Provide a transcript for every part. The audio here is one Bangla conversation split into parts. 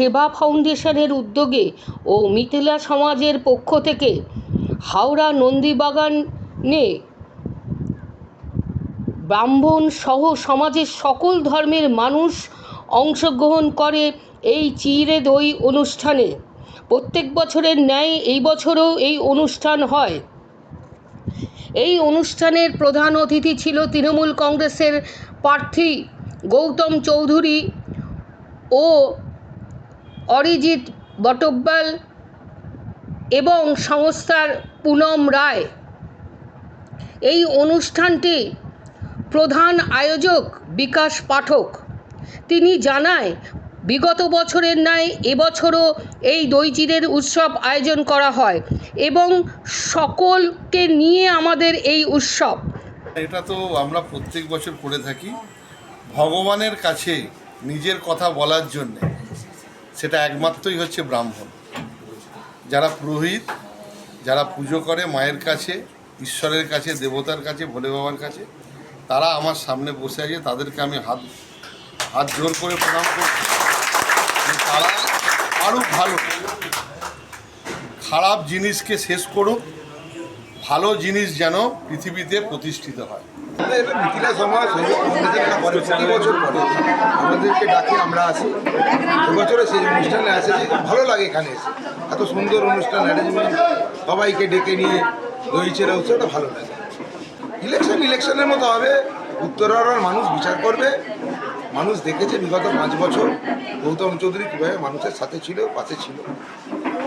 সেবা ফাউন্ডেশনের উদ্যোগে ও মিথিলা সমাজের পক্ষ থেকে হাওড়া নন্দীবাগানে ব্রাহ্মণ সহ সমাজের সকল ধর্মের মানুষ অংশগ্রহণ করে এই চিঁড়ে দই অনুষ্ঠানে। প্রত্যেক বছরের ন্যায় এই বছরও এই অনুষ্ঠান হয়। এই অনুষ্ঠানের প্রধান অতিথি ছিল তৃণমূল কংগ্রেসের প্রার্থী গৌতম চৌধুরী ও অরিজিৎ বটব্যাল এবং সংস্থার পুনম রায়। এই অনুষ্ঠানটি প্রধান আয়োজক বিকাশ পাঠক। তিনি জানায়, বিগত বছরের ন্যায় এবছরও এই দই চিঁড়ের উৎসব আয়োজন করা হয় এবং সকলকে নিয়ে আমাদের এই উৎসব। এটা তো আমরা প্রত্যেক বছর করে থাকি ভগবানের কাছে নিজের কথা বলার জন্যে। সেটা একমাত্রই হচ্ছে ব্রাহ্মণ, যারা পুরোহিত, যারা পুজো করে মায়ের কাছে, ঈশ্বরের কাছে, দেবতার কাছে, ভোলে বাবার কাছে, তারা আমার সামনে বসে আছে। তাদেরকে আমি হাত জোর করে প্রণাম করছি। তারা আরও ভালো, খারাপ জিনিসকে শেষ করুক, ভালো জিনিস যেন পৃথিবীতে প্রতিষ্ঠিত হয়। মিথিলা সমাজ প্রতি বছর পরে আমাদেরকে ডাকে, আমরা আসি। এবছরে সেই অনুষ্ঠানে এসেছি, ভালো লাগে। এখানে এসে এত সুন্দর অনুষ্ঠান অ্যারেঞ্জমেন্ট, সবাইকে ডেকে নিয়ে দই চিঁড়ে উৎসবটা ভালো লাগে। ইলেকশনের মতো হবে, উত্তরার মানুষ বিচার করবে। মানুষ দেখেছে বিগত 5 বছর গৌতম চৌধুরী কীভাবে মানুষের সাথে ছিল, পাশে ছিল।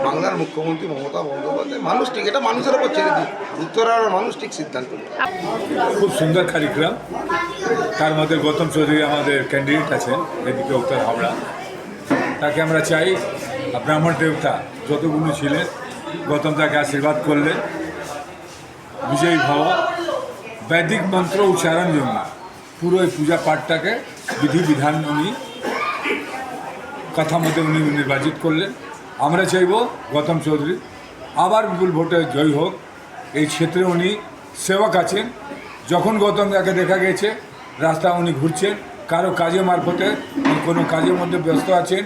বাংলার মুখ্যমন্ত্রী মমতা বন্দ্যোপাধ্যায়, মানুষ ঠিক, এটা মানুষের ওপর ছেড়ে দিই, উত্তরার মানুষ ঠিক সিদ্ধান্ত নেবে। খুব সুন্দর কারিক্রম। তার মধ্যে গৌতম চৌধুরী আমাদের ক্যান্ডিডেট আছেন, এদিকে উত্তর হাওড়া। তাকে আমরা চাই, ব্রাহ্মণ দেবতা যতগুলো ছিলেন, গৌতম তাকে আশীর্বাদ করলেন, বিজয়ী ভব। বৈদিক মন্ত্র উচ্চারণ জন্য পুরো এই পূজা পাঠটাকে বিধিবিধান উনি কথা মতো উনি নির্বাচিত করলেন। আমরা চাইব গৌতম চৌধুরী আবার বিপুল ভোটে জয়ী হোক। এই ক্ষেত্রে উনি সেবক আছেন। যখন গৌতম দাকে দেখা গেছে রাস্তা উনি ঘুরছেন, কারো কাজে মারফতে কোনো কাজের মধ্যে ব্যস্ত আছেন।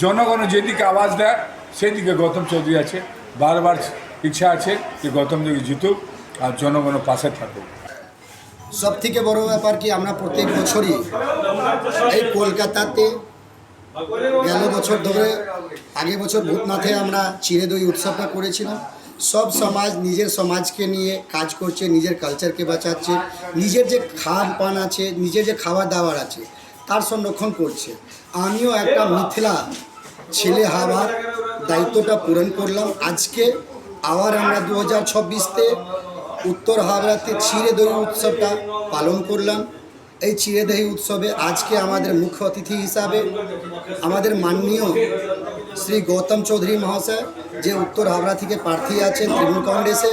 জনগণ যেদিকে আওয়াজ দেয় সেদিকে গৌতম চৌধুরী আছে। বারবার ইচ্ছা আছে যে গৌতম চৌধুরী জিতুক আর জনগণের পাশে থাকুক। সব থেকে বড় ব্যাপার কি, আমরা প্রত্যেক বছরই এই কলকাতাতে গেল বছর ধরে, আগের বছর ভূতনাথে আমরা চিঁড়ে দই উৎসবটা করেছিলাম। সব সমাজ নিজের সমাজকে নিয়ে কাজ করছে, নিজের কালচারকে বাঁচাচ্ছে, নিজের যে খান পান আছে, নিজের যে খাবার দাবার আছে তার সংরক্ষণ করছে। আমিও একটা মিথিলা ছেলে হওয়ার দায়িত্বটা পূরণ করলাম। আজকে আবার আমরা 2026-তে উত্তর হাওড়াতে চিঁড়ে দই উৎসবটা পালন করলাম। এই চিঁড়ে দই উৎসবে আজকে আমাদের মুখ্য অতিথি হিসাবে আমাদের মাননীয় শ্রী গৌতম চৌধুরী মহাশয়, যে উত্তর হাওড়া থেকে প্রার্থী আছেন তৃণমূল কংগ্রেসে,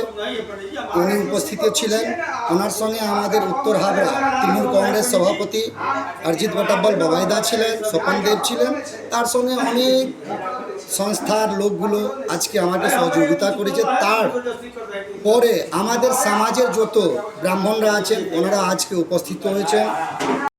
উনি উপস্থিত ছিলেন। ওনার সঙ্গে আমাদের উত্তর হাওড়া তৃণমূল কংগ্রেস সভাপতি অরিজিৎ বটব্যাল বাবাইদা ছিলেন, স্বপন দেব ছিলেন। তার সঙ্গে অনেক সংস্থার লোকগুলো আজকে আমাকে সহযোগিতা করেছে। তার পরে আমাদের সমাজের যত ব্রাহ্মণরা আছেন ওনারা আজকে উপস্থিত হয়েছেন।